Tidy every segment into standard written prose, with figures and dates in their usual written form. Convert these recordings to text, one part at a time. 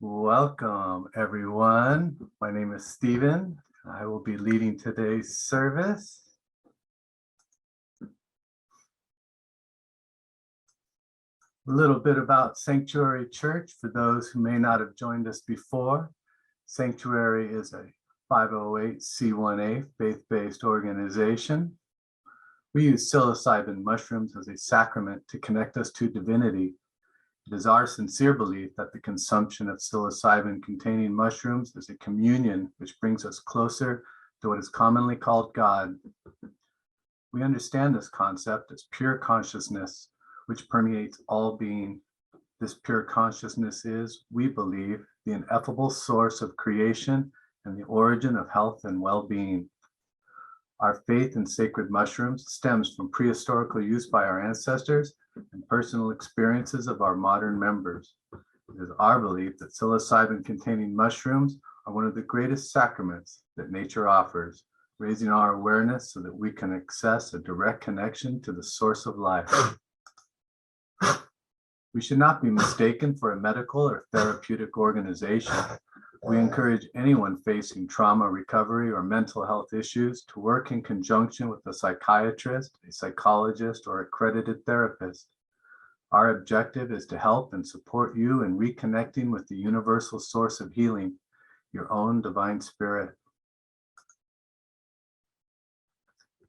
Welcome, everyone. My name is Stephen. I will be leading today's service. A little bit about Psanctuary Church for those who may not have joined us before. Psanctuary is a 508c1a faith-based organization. We use psilocybin mushrooms as a sacrament to connect us to divinity. It is our sincere belief that the consumption of psilocybin-containing mushrooms is a communion which brings us closer to what is commonly called God. We understand this concept as pure consciousness, which permeates all being. This pure consciousness is, we believe, the ineffable source of creation and the origin of health and well-being. Our faith in sacred mushrooms stems from prehistorical use by our ancestors and personal experiences of our modern members. It is our belief that psilocybin-containing mushrooms are one of the greatest sacraments that nature offers, raising our awareness so that we can access a direct connection to the source of life. We should not be mistaken for a medical or therapeutic organization. We encourage anyone facing trauma recovery or mental health issues to work in conjunction with a psychiatrist, a psychologist, or accredited therapist. Our objective is to help and support you in reconnecting with the universal source of healing, your own divine spirit.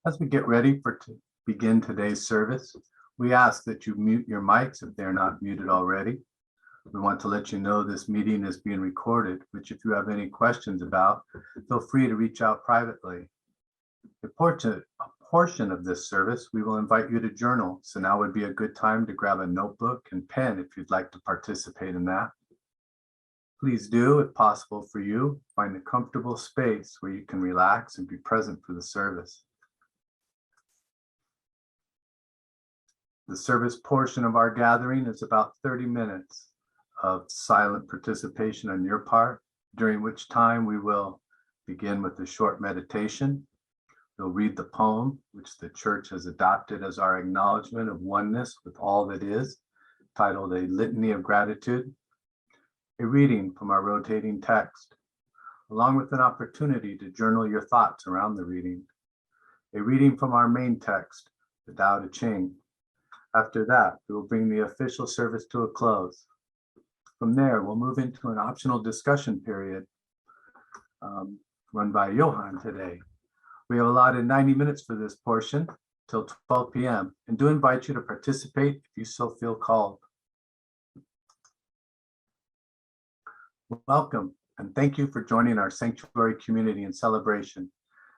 As we get ready to begin today's service, we ask that you mute your mics if they're not muted already. We want to let you know this meeting is being recorded, which if you have any questions about, feel free to reach out privately. A portion of this service, we will invite you to journal, so now would be a good time to grab a notebook and pen if you'd like to participate in that. Please do, if possible for you, find a comfortable space where you can relax and be present for the service. The service portion of our gathering is about 30 minutes of silent participation on your part, during which time we will begin with a short meditation. We'll read the poem, which the church has adopted as our acknowledgement of oneness with all that is, titled A Litany of Gratitude, a reading from our rotating text, along with an opportunity to journal your thoughts around the reading, a reading from our main text, the Tao Te Ching. After that, we will bring the official service to a close. From there, we'll move into an optional discussion period run by Johan today. We have allotted 90 minutes for this portion till 12 p.m. and do invite you to participate if you so feel called. Welcome and thank you for joining our Sanctuary community in celebration.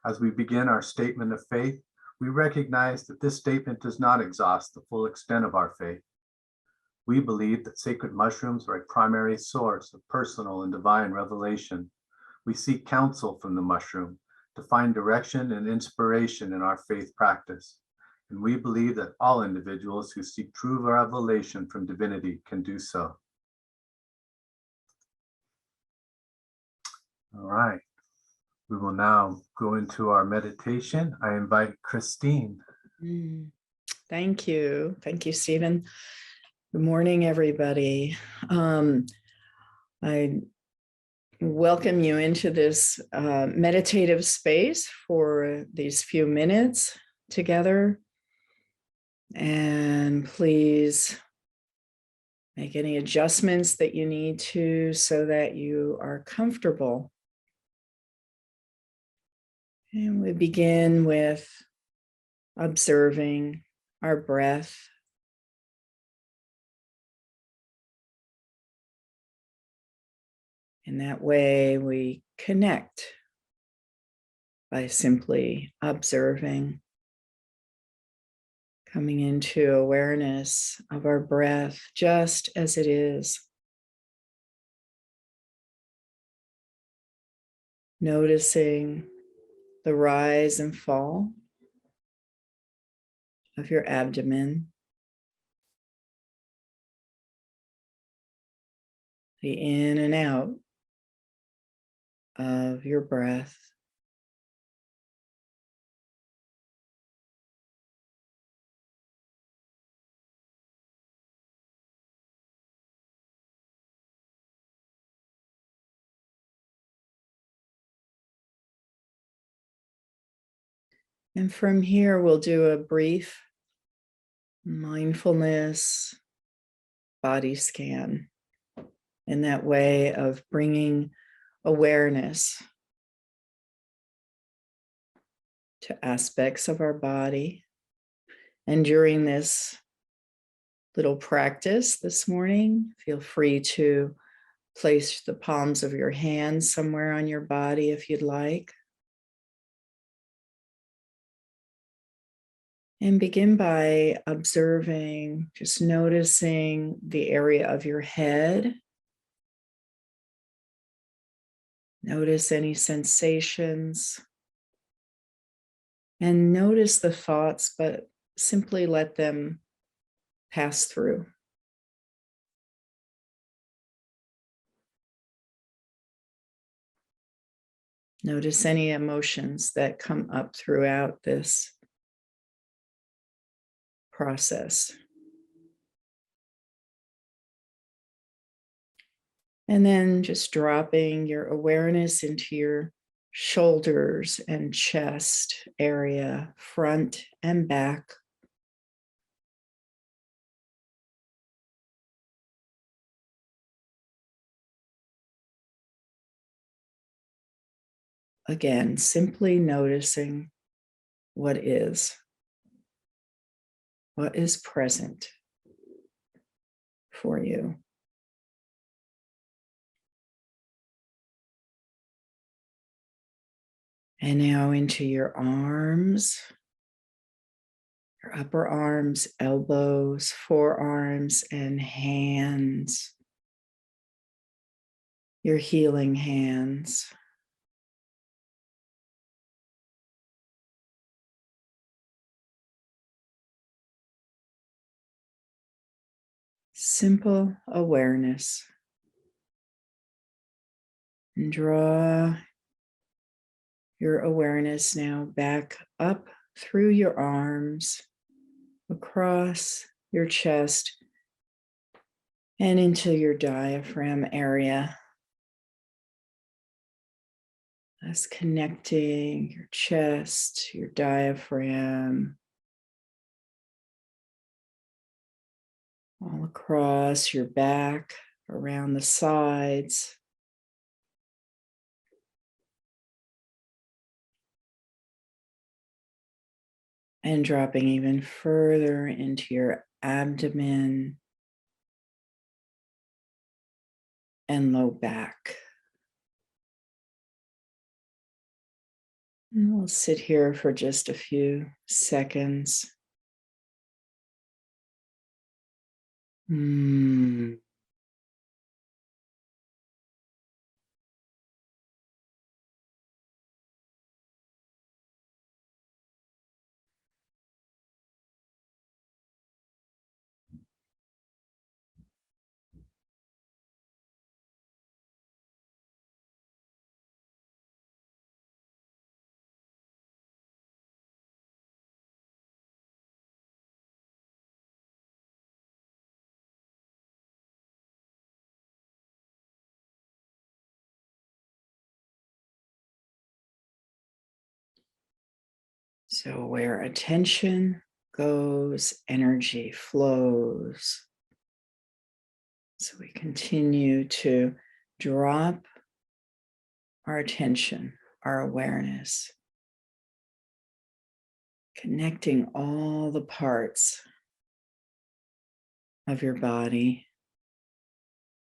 As we begin our statement of faith, we recognize that this statement does not exhaust the full extent of our faith. We believe that sacred mushrooms are a primary source of personal and divine revelation. We seek counsel from the mushroom to find direction and inspiration in our faith practice. And we believe that all individuals who seek true revelation from divinity can do so. All right, we will now go into our meditation. I invite Christine. Thank you. Thank you, Stephen. Good morning, everybody. I welcome you into this meditative space for these few minutes together. And please make any adjustments that you need to so that you are comfortable. And we begin with observing our breath. In that way, we connect by simply observing, coming into awareness of our breath just as it is. Noticing the rise and fall of your abdomen, the in and out of your breath. And from here, we'll do a brief mindfulness body scan in that way of bringing awareness to aspects of our body. And during this little practice this morning, feel free to place the palms of your hands somewhere on your body if you'd like. And begin by observing, just noticing the area of your head. Notice any sensations. And notice the thoughts, but simply let them pass through. Notice any emotions that come up throughout this process. And then just dropping your awareness into your shoulders and chest area, front and back. Again, simply noticing what is present for you. And now into your arms, your upper arms, elbows, forearms, and hands, your healing hands. Simple awareness. And draw your awareness now back up through your arms, across your chest, and into your diaphragm area. That's connecting your chest, your diaphragm, all across your back, around the sides. And dropping even further into your abdomen and low back. And we'll sit here for just a few seconds. So where attention goes, energy flows. So we continue to drop our attention, our awareness, connecting all the parts of your body,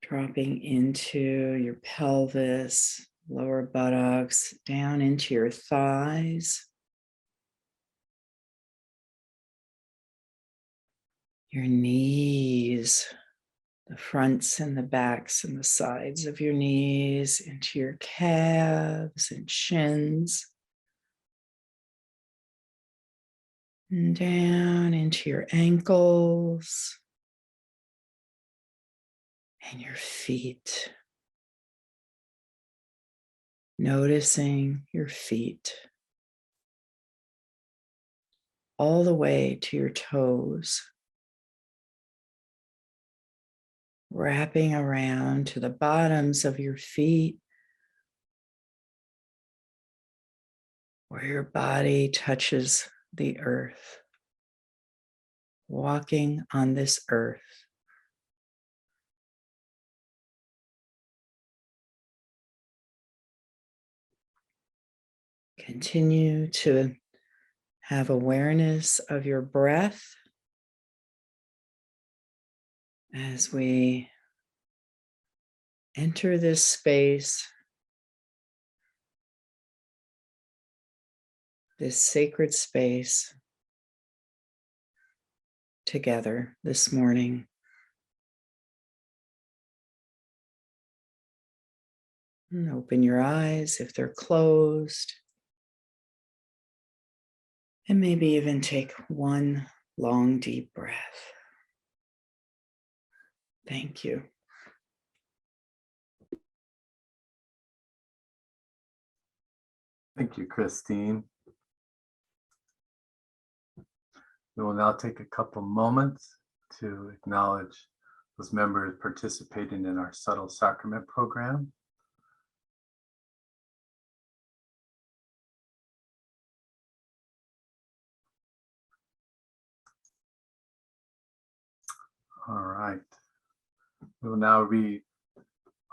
dropping into your pelvis, lower buttocks, down into your thighs, your knees, the fronts and the backs and the sides of your knees, into your calves and shins, and down into your ankles and your feet. Noticing your feet all the way to your toes, wrapping around to the bottoms of your feet, where your body touches the earth, walking on this earth. Continue to have awareness of your breath as we enter this space, this sacred space together this morning. And open your eyes if they're closed. And maybe even take one long, deep breath. Thank you. Thank you, Christine. We will now take a couple moments to acknowledge those members participating in our subtle sacrament program. All right. We will now read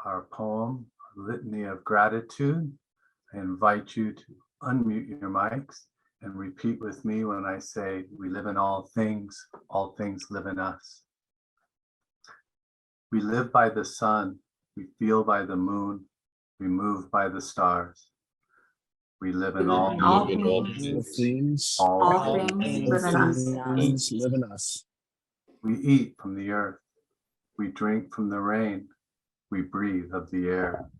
our poem, Litany of Gratitude. I invite you to unmute your mics and repeat with me when I say, we live in all things live in us. We live by the sun, we feel by the moon, we move by the stars. We live in all things. All things live in us. We eat from the earth, we drink from the rain, we breathe of the air.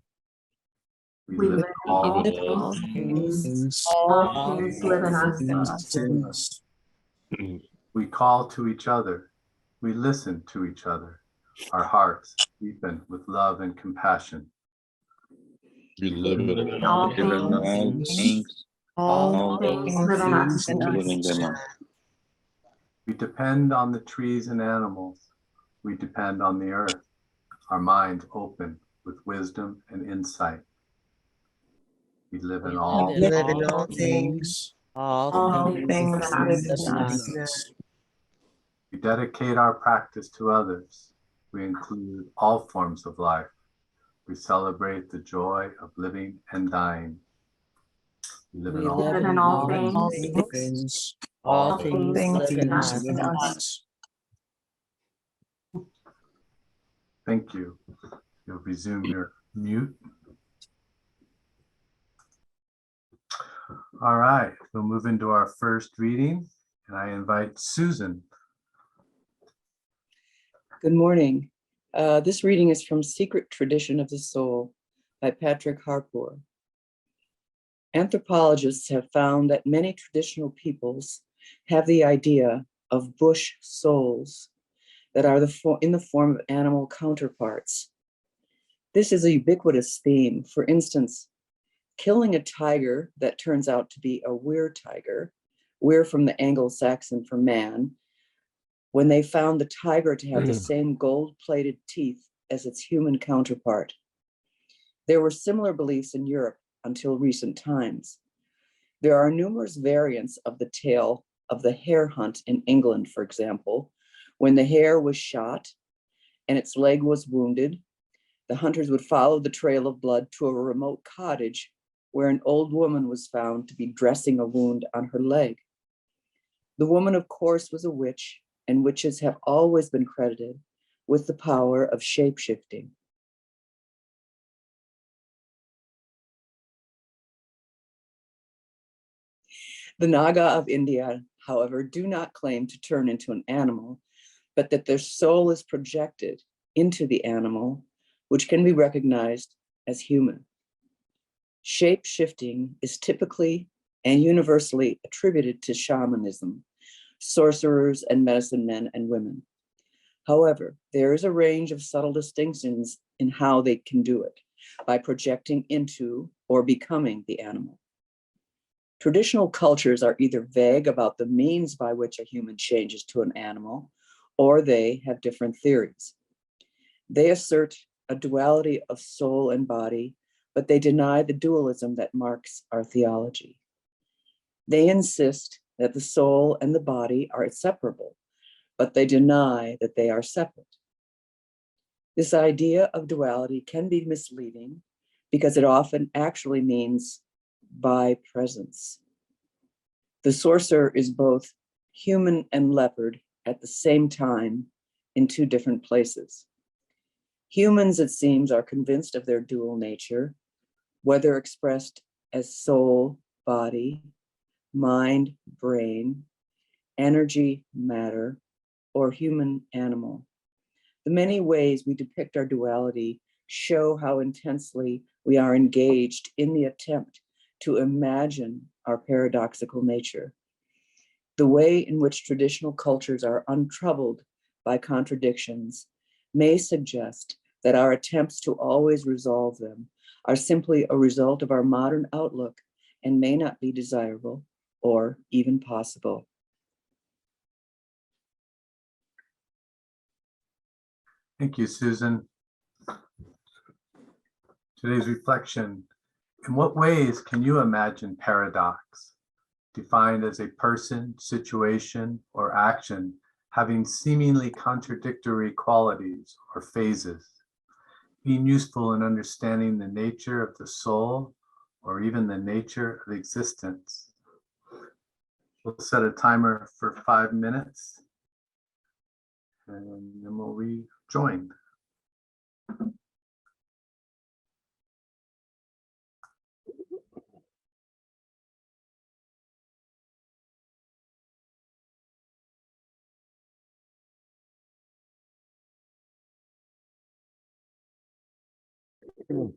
We live in all things. All things live in us. We call to each other, we listen to each other. Our hearts deepen with love and compassion. We live in all things. All things live in us. We depend on the trees and animals. We depend on the earth. Our minds open with wisdom and insight. We live in all things. All things live in us. We dedicate our practice to others. We include all forms of life. We celebrate the joy of living and dying. We live in all things. All things live in us. Thank you. You'll resume your mute. All right, we'll move into our first reading, and I invite Susan. Good morning. This reading is from Secret Tradition of the Soul by Patrick Harpur. Anthropologists have found that many traditional peoples have the idea of bush souls that are in the form of animal counterparts. This is a ubiquitous theme. For instance, killing a tiger that turns out to be a weir tiger, weir from the Anglo-Saxon for man, when they found the tiger to have the same gold-plated teeth as its human counterpart. There were similar beliefs in Europe until recent times. There are numerous variants of the tale of the hare hunt in England, for example. When the hare was shot and its leg was wounded, the hunters would follow the trail of blood to a remote cottage where an old woman was found to be dressing a wound on her leg. The woman, of course, was a witch, and witches have always been credited with the power of shape-shifting. The Naga of India, however, do not claim to turn into an animal, but that their soul is projected into the animal, which can be recognized as human. Shape-shifting is typically and universally attributed to shamanism, sorcerers, and medicine men and women. However, there is a range of subtle distinctions in how they can do it by projecting into or becoming the animal. Traditional cultures are either vague about the means by which a human changes to an animal, or they have different theories. They assert a duality of soul and body, but they deny the dualism that marks our theology. They insist that the soul and the body are inseparable, but they deny that they are separate. This idea of duality can be misleading because it often actually means by presence. The sorcerer is both human and leopard at the same time in two different places. Humans, it seems, are convinced of their dual nature, whether expressed as soul, body, mind, brain, energy, matter, or human, animal. The many ways we depict our duality show how intensely we are engaged in the attempt to imagine our paradoxical nature. The way in which traditional cultures are untroubled by contradictions may suggest that our attempts to always resolve them are simply a result of our modern outlook and may not be desirable or even possible. Thank you, Susan. Today's reflection: in what ways can you imagine paradox, defined as a person, situation, or action having seemingly contradictory qualities or phases, being useful in understanding the nature of the soul or even the nature of existence? We'll set a timer for 5 minutes and then we'll rejoin. Mm.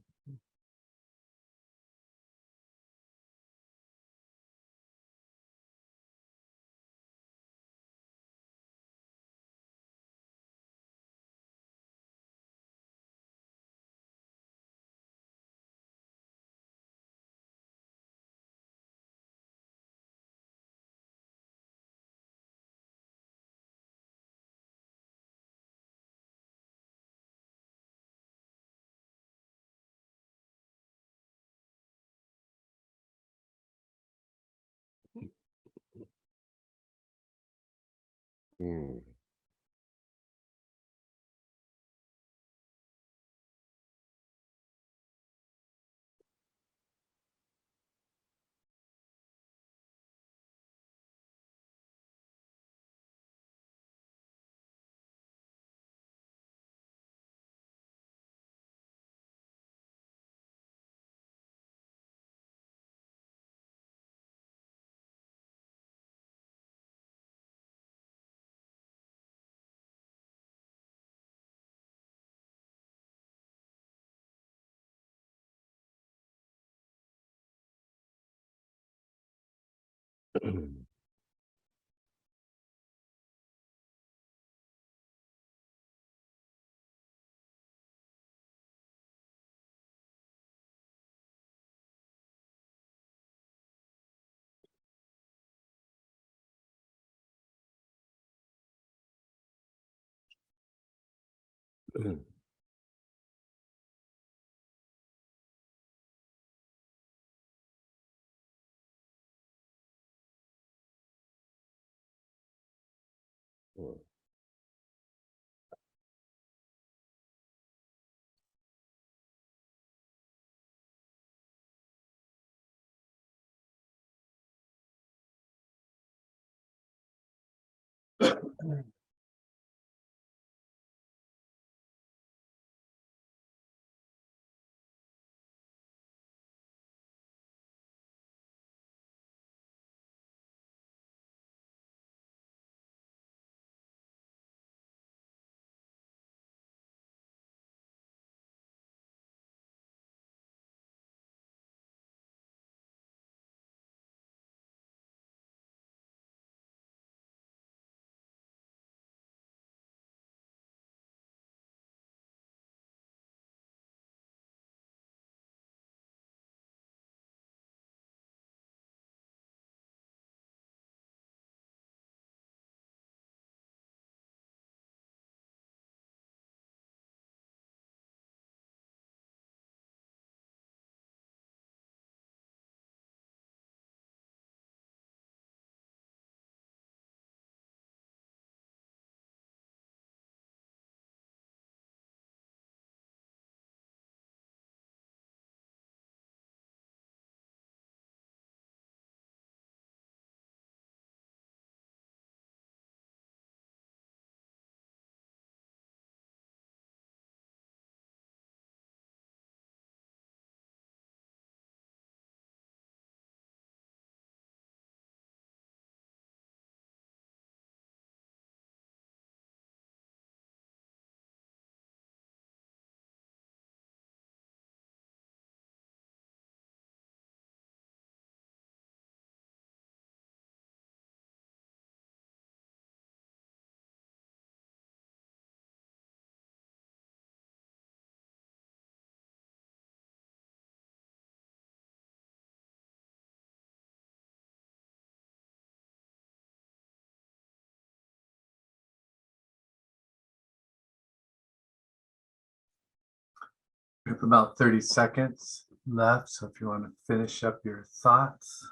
Mm. We have about 30 seconds left, so if you want to finish up your thoughts.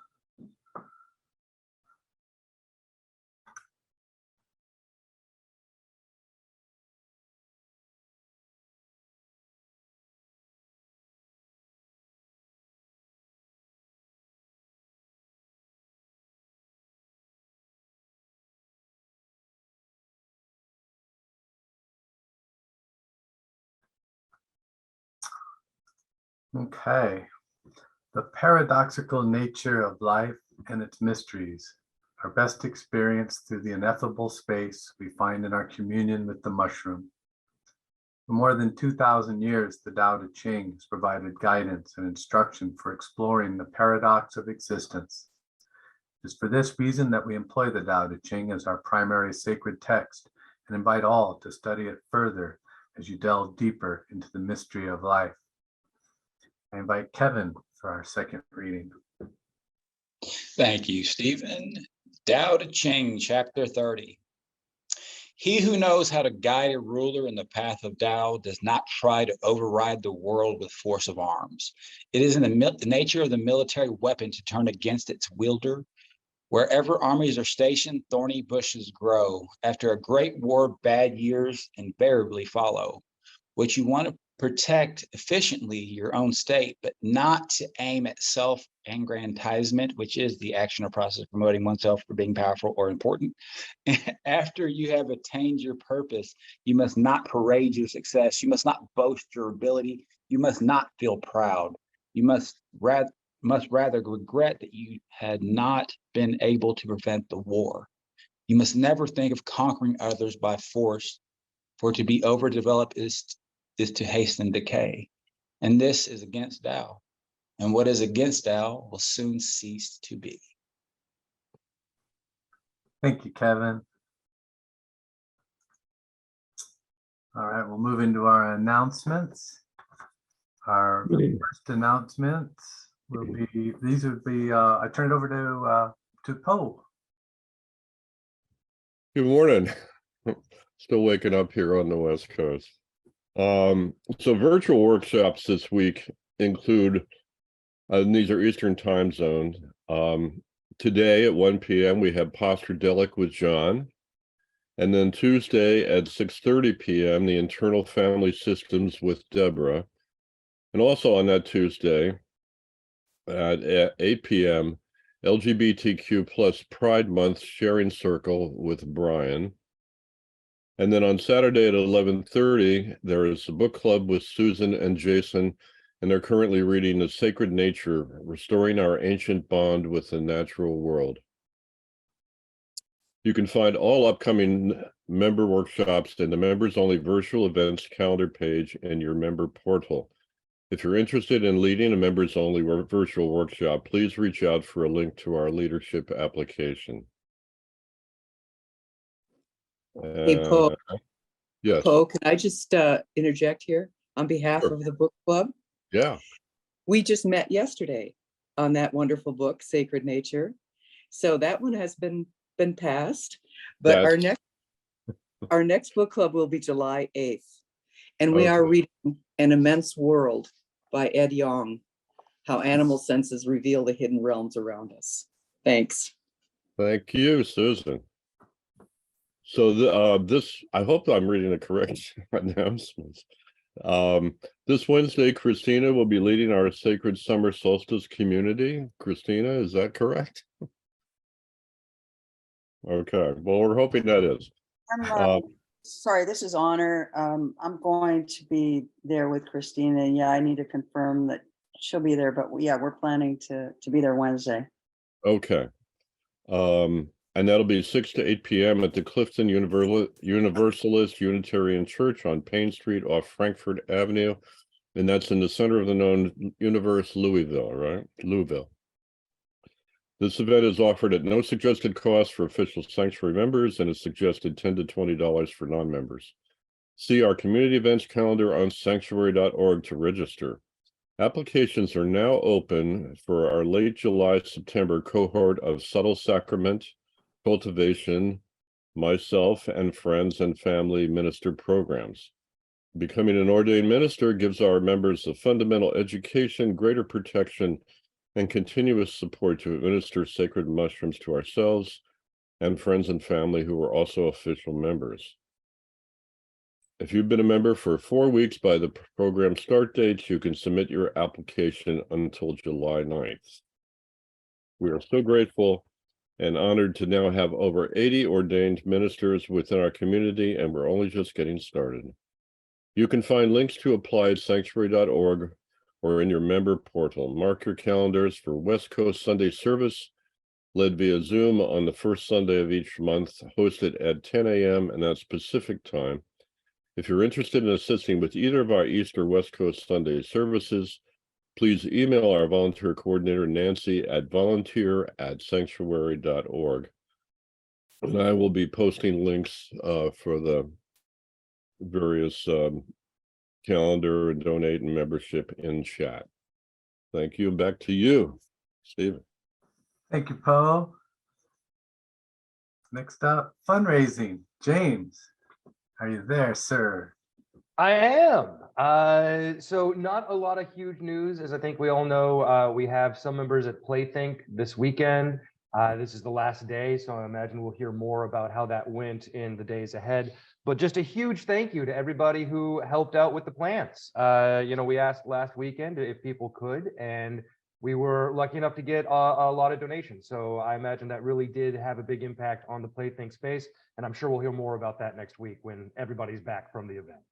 Okay. The paradoxical nature of life and its mysteries are best experienced through the ineffable space we find in our communion with the mushroom. For more than 2,000 years, the Tao Te Ching has provided guidance and instruction for exploring the paradox of existence. It is for this reason that we employ the Tao Te Ching as our primary sacred text and invite all to study it further as you delve deeper into the mystery of life. I invite Kevin for our second reading. Thank you, Stephen. Tao Te Ching, chapter 30. He who knows how to guide a ruler in the path of Tao does not try to override the world with force of arms. It is in the nature of the military weapon to turn against its wielder. Wherever armies are stationed, thorny bushes grow. After a great war, bad years invariably follow. What you want to protect efficiently your own state, but not to aim at self-aggrandizement, which is the action or process of promoting oneself for being powerful or important. After you have attained your purpose, you must not parade your success. You must not boast your ability. You must not feel proud. You must rather regret that you had not been able to prevent the war. You must never think of conquering others by force, for to be overdeveloped is to hasten decay. And this is against Tao. And what is against Tao will soon cease to be. Thank you, Kevin. All right, we'll move into our announcements. Our first announcements will be, I turn it over to Poe. Good morning. Still waking up here on the West Coast. So virtual workshops this week include, and these are Eastern time zone. Today at 1 p.m. we have Postradelic with John. And then Tuesday at 6:30 p.m. the Internal Family Systems with Deborah. And also on that Tuesday at 8 p.m. LGBTQ plus Pride Month Sharing Circle with Brian. And then on Saturday at 11:30, there is a book club with Susan and Jason, and they're currently reading The Sacred Nature, Restoring Our Ancient Bond with the Natural World. You can find all upcoming member workshops in the members-only virtual events calendar page in your member portal. If you're interested in leading a members-only virtual workshop, please reach out for a link to our leadership application. Hey, Poe. Yes. Poe, can I just interject here on behalf of the book club? Yeah. We just met yesterday on that wonderful book, Sacred Nature. So that one has been passed, but our next book club will be July 8th. And we are reading An Immense World by Ed Yong, How Animal Senses Reveal the Hidden Realms Around Us. Thanks. Thank you, Susan. So this, I hope I'm reading the correct announcements. This Wednesday, Christina will be leading our Sacred Summer Solstice community. Christina, is that correct? Okay, well, we're hoping that is. Sorry, this is Honor. I'm going to be there with Christina. Yeah, I need to confirm that she'll be there, but yeah, we're planning to be there Wednesday. Okay. And that'll be 6 to 8 p.m. at the Clifton Universalist Unitarian Church on Payne Street off Frankfurt Avenue. And that's in the center of the known universe, Louisville, right? Louisville. This event is offered at no suggested cost for official sanctuary members and is suggested $10 to $20 for non-members. See our community events calendar on sanctuary.org to register. Applications are now open for our late July-September cohort of subtle sacrament, cultivation, myself and friends and family minister programs. Becoming an ordained minister gives our members the fundamental education, greater protection, and continuous support to administer sacred mushrooms to ourselves and friends and family who are also official members. If you've been a member for 4 weeks by the program start date, you can submit your application until July 9th. We are so grateful and honored to now have over 80 ordained ministers within our community, and we're only just getting started. You can find links to apply at sanctuary.org or in your member portal. Mark your calendars for West Coast Sunday service, led via Zoom on the first Sunday of each month, hosted at 10 a.m. and that's Pacific time. If you're interested in assisting with either of our East or West Coast Sunday services, please email our volunteer coordinator, Nancy, at volunteer@sanctuary.org. And I will be posting links for the various calendar and donate and membership in chat. Thank you. Back to you, Stephen. Thank you, Poe. Next up, fundraising. James, are you there, sir? I am. So not a lot of huge news, as I think we all know. We have some members at Playthink this weekend. This is the last day, so I imagine we'll hear more about how that went in the days ahead. But just a huge thank you to everybody who helped out with the plans. We asked last weekend if people could, and we were lucky enough to get a lot of donations. So I imagine that really did have a big impact on the Playthink space, and I'm sure we'll hear more about that next week when everybody's back from the event.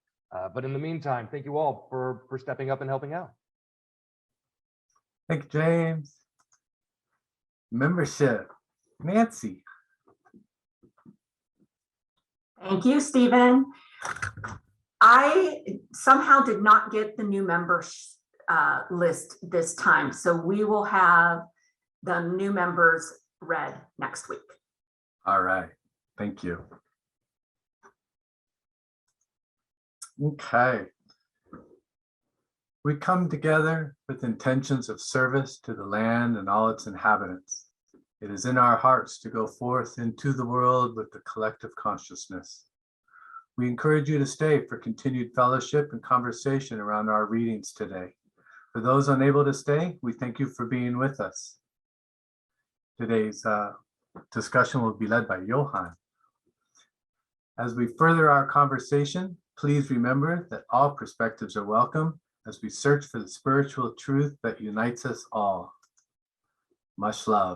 But in the meantime, thank you all for stepping up and helping out. Thank you, James. Membership, Nancy. Thank you, Stephen. I somehow did not get the new members list this time, so we will have the new members read next week. All right, thank you. Okay. We come together with intentions of service to the land and all its inhabitants. It is in our hearts to go forth into the world with the collective consciousness. We encourage you to stay for continued fellowship and conversation around our readings today. For those unable to stay, we thank you for being with us. Today's discussion will be led by Johan. As we further our conversation, please remember that all perspectives are welcome as we search for the spiritual truth that unites us all. Much love.